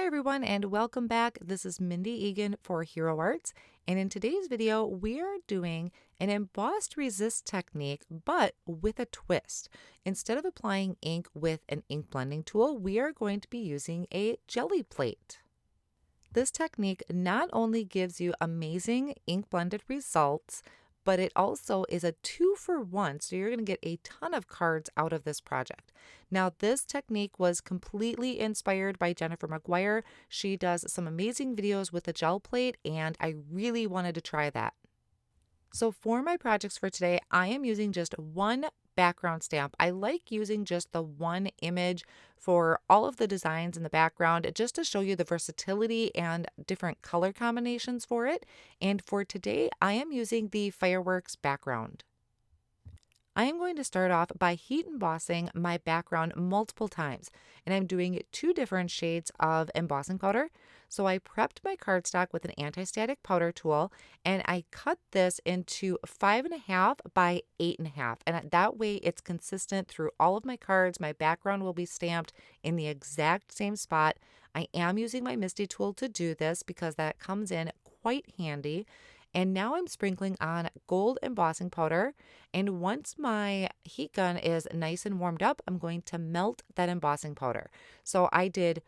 Hi everyone and welcome back. This is Mindy Egan for Hero Arts, and in today's video we are doing an embossed resist technique but with a twist. Instead of applying ink with an ink blending tool, we are going to be using a jelly plate. This technique not only gives you amazing ink blended results, but it also is a 2-for-1, so you're going to get a ton of cards out of this project. Now, this technique was completely inspired by Jennifer McGuire. She does some amazing videos with a gel plate, and I really wanted to try that. So for my projects for today, I am using just one background stamp. I like using just the one image for all of the designs in the background just to show you the versatility and different color combinations for it. And for today, I am using the fireworks background. I am going to start off by heat embossing my background multiple times, and I'm doing 2 different shades of embossing powder. So I prepped my cardstock with an anti-static powder tool, and I cut this into 5.5 by 8.5, and that way it's consistent through all of my cards. My background will be stamped in the exact same spot. I am using my Misty tool to do this because that comes in quite handy. And now I'm sprinkling on gold embossing powder. And once my heat gun is nice and warmed up, I'm going to melt that embossing powder. So I did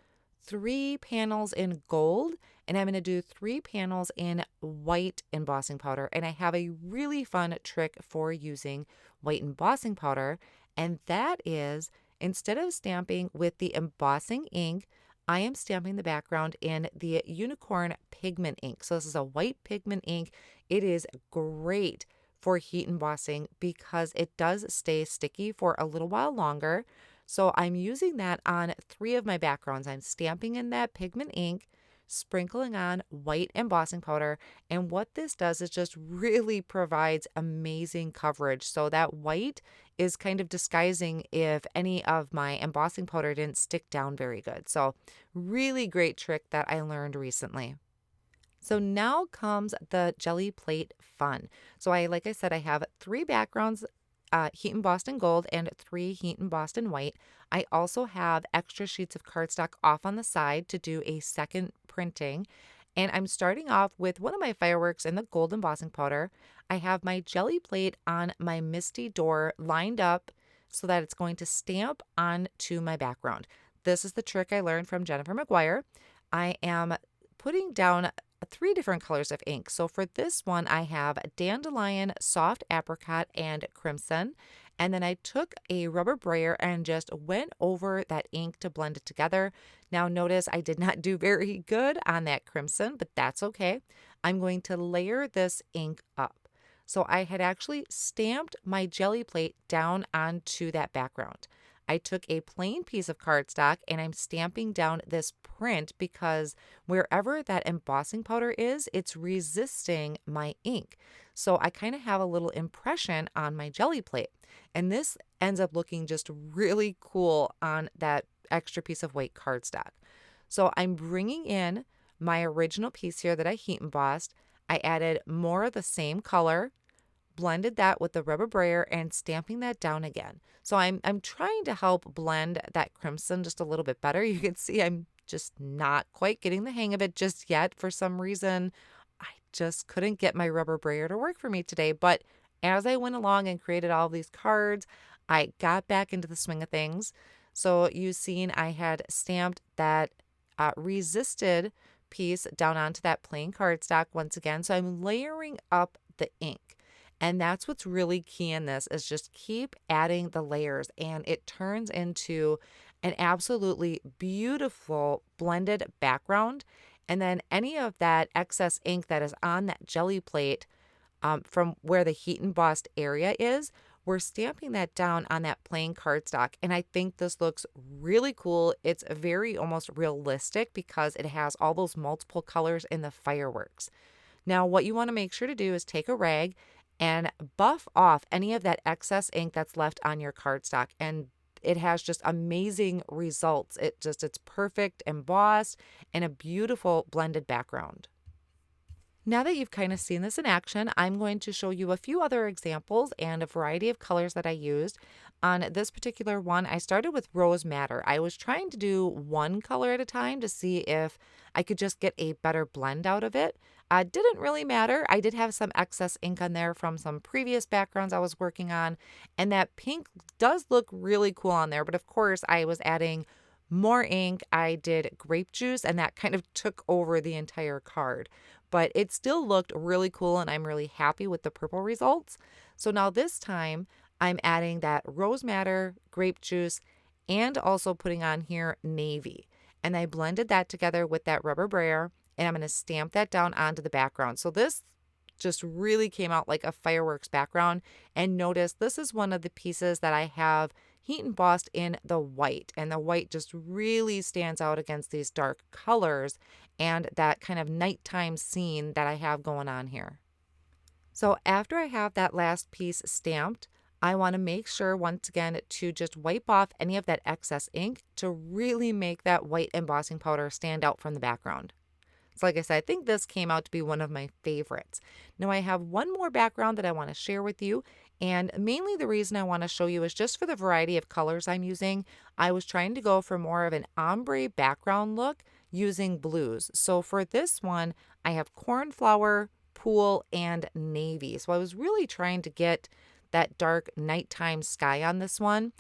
3 panels in gold, and I'm going to do 3 panels in white embossing powder. And I have a really fun trick for using white embossing powder. And that is, instead of stamping with the embossing ink, I am stamping the background in the Unicorn Pigment ink. So this is a white pigment ink. It is great for heat embossing because it does stay sticky for a little while longer. So I'm using that on 3 of my backgrounds. I'm stamping in that pigment ink, sprinkling on white embossing powder, and what this does is just really provides amazing coverage. So that white is kind of disguising if any of my embossing powder didn't stick down very good. So really great trick that I learned recently. So now comes the jelly plate fun. So like I said, I have 3 backgrounds, heat embossed in gold and 3 heat embossed in white. I also have extra sheets of cardstock off on the side to do a second printing. And I'm starting off with one of my fireworks in the gold embossing powder. I have my jelly plate on my Misty door lined up so that it's going to stamp onto my background. This is the trick I learned from Jennifer McGuire. I am putting down 3 different colors of ink. So for this one, I have Dandelion, Soft Apricot, and Crimson. And then I took a rubber brayer and just went over that ink to blend it together. Now notice I did not do very good on that crimson, but that's okay. I'm going to layer this ink up. So I had actually stamped my jelly plate down onto that background. I took a plain piece of cardstock and I'm stamping down this print because wherever that embossing powder is, it's resisting my ink. So I kind of have a little impression on my jelly plate. And this ends up looking just really cool on that extra piece of white cardstock. So I'm bringing in my original piece here that I heat embossed. I added more of the same color, blended that with the rubber brayer, and stamping that down again. So I'm trying to help blend that crimson just a little bit better. You can see I'm just not quite getting the hang of it just yet. For some reason, I just couldn't get my rubber brayer to work for me today. But as I went along and created all of these cards, I got back into the swing of things. So you've seen I had stamped that resisted piece down onto that plain cardstock once again. So I'm layering up the ink. And that's what's really key in this is just keep adding the layers, and it turns into an absolutely beautiful blended background. And then any of that excess ink that is on that jelly plate from where the heat embossed area is, we're stamping that down on that plain cardstock. And I think this looks really cool. It's very almost realistic because it has all those multiple colors in the fireworks. Now, what you want to make sure to do is take a rag and buff off any of that excess ink that's left on your cardstock. And it has just amazing results. It's perfect embossed and a beautiful blended background. Now that you've kind of seen this in action, I'm going to show you a few other examples and a variety of colors that I used. On this particular one, I started with Rose Madder. I was trying to do one color at a time to see if I could just get a better blend out of it. Didn't really matter. I did have some excess ink on there from some previous backgrounds I was working on, and that pink does look really cool on there, but of course I was adding more ink. I did grape juice, and that kind of took over the entire card, but it still looked really cool and I'm really happy with the purple results. So now this time I'm adding that rose madder, grape juice, and also putting on here navy. And I blended that together with that rubber brayer, and I'm going to stamp that down onto the background. So this just really came out like a fireworks background. And notice this is one of the pieces that I have heat embossed in the white, and the white just really stands out against these dark colors and that kind of nighttime scene that I have going on here. So after I have that last piece stamped, I want to make sure once again to just wipe off any of that excess ink to really make that white embossing powder stand out from the background. So like I said, I think this came out to be one of my favorites. Now I have one more background that I want to share with you, and mainly the reason I want to show you is just for the variety of colors I'm using. I was trying to go for more of an ombre background look using blues. So for this one, I have cornflower, pool, and navy. So I was really trying to get that dark nighttime sky on this one.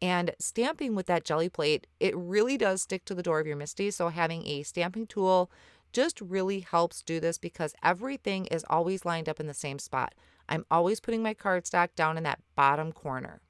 And stamping with that jelly plate, it really does stick to the door of your MISTI. So having a stamping tool just really helps do this because everything is always lined up in the same spot. I'm always putting my cardstock down in that bottom corner.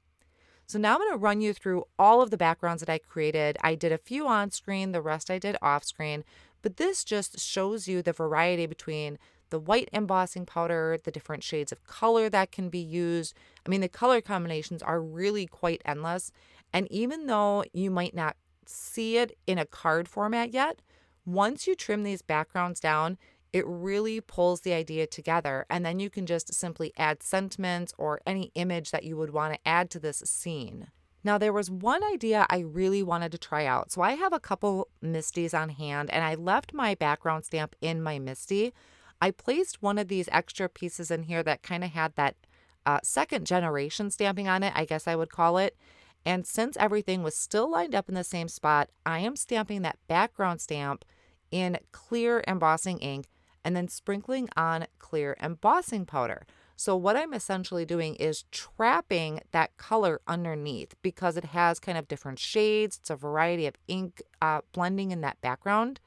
So now I'm going to run you through all of the backgrounds that I created. I did a few on screen, the rest I did off screen, but this just shows you the variety between the white embossing powder, the different shades of color that can be used. I mean, the color combinations are really quite endless. And even though you might not see it in a card format yet, once you trim these backgrounds down, it really pulls the idea together, and then you can just simply add sentiments or any image that you would want to add to this scene. Now, there was one idea I really wanted to try out. So I have a couple MISTIs on hand, and I left my background stamp in my MISTI. I placed one of these extra pieces in here that kind of had that second generation stamping on it, I guess I would call it. And since everything was still lined up in the same spot, I am stamping that background stamp in clear embossing ink and then sprinkling on clear embossing powder. So what I'm essentially doing is trapping that color underneath because it has kind of different shades. It's a variety of ink blending in that background.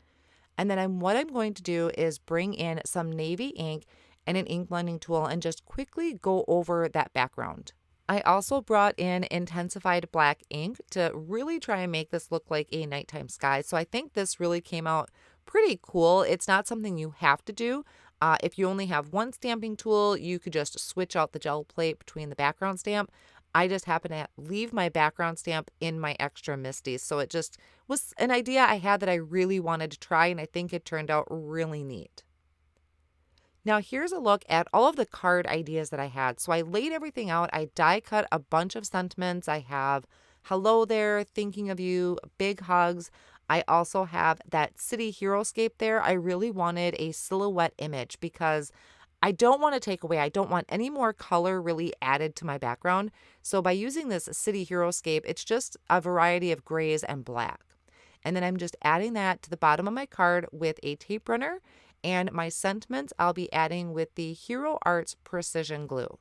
And then what I'm going to do is bring in some navy ink and an ink blending tool and just quickly go over that background. I also brought in intensified black ink to really try and make this look like a nighttime sky. So I think this really came out pretty cool. It's not something you have to do. If you only have one stamping tool, you could just switch out the gel plate between the background stamp. I just happen to leave my background stamp in my extra MISTIs. So it just was an idea I had that I really wanted to try, and I think it turned out really neat. Now here's a look at all of the card ideas that I had. So I laid everything out. I die cut a bunch of sentiments. I have hello there, thinking of you, big hugs. I also have that city HeroScape there. I really wanted a silhouette image because I don't want to take away, I don't want any more color really added to my background. So by using this city HeroScape, it's just a variety of grays and black. And then I'm just adding that to the bottom of my card with a tape runner. And my sentiments I'll be adding with the Hero Arts Precision Glue.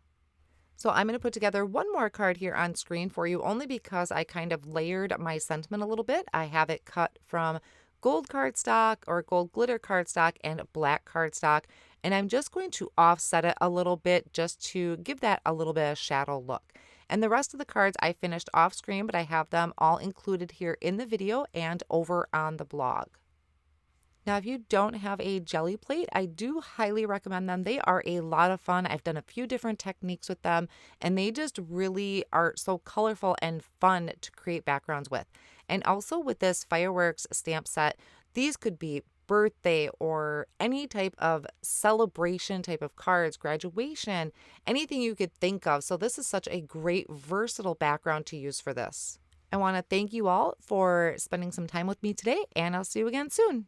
So I'm going to put together one more card here on screen for you only because I kind of layered my sentiment a little bit. I have it cut from gold cardstock or gold glitter cardstock and black cardstock. And I'm just going to offset it a little bit just to give that a little bit of shadow look. And the rest of the cards I finished off screen, but I have them all included here in the video and over on the blog. Now, if you don't have a jelly plate, I do highly recommend them. They are a lot of fun. I've done a few different techniques with them, and they just really are so colorful and fun to create backgrounds with. And also with this fireworks stamp set, these could be birthday or any type of celebration type of cards, graduation, anything you could think of. So this is such a great versatile background to use for this. I want to thank you all for spending some time with me today, and I'll see you again soon.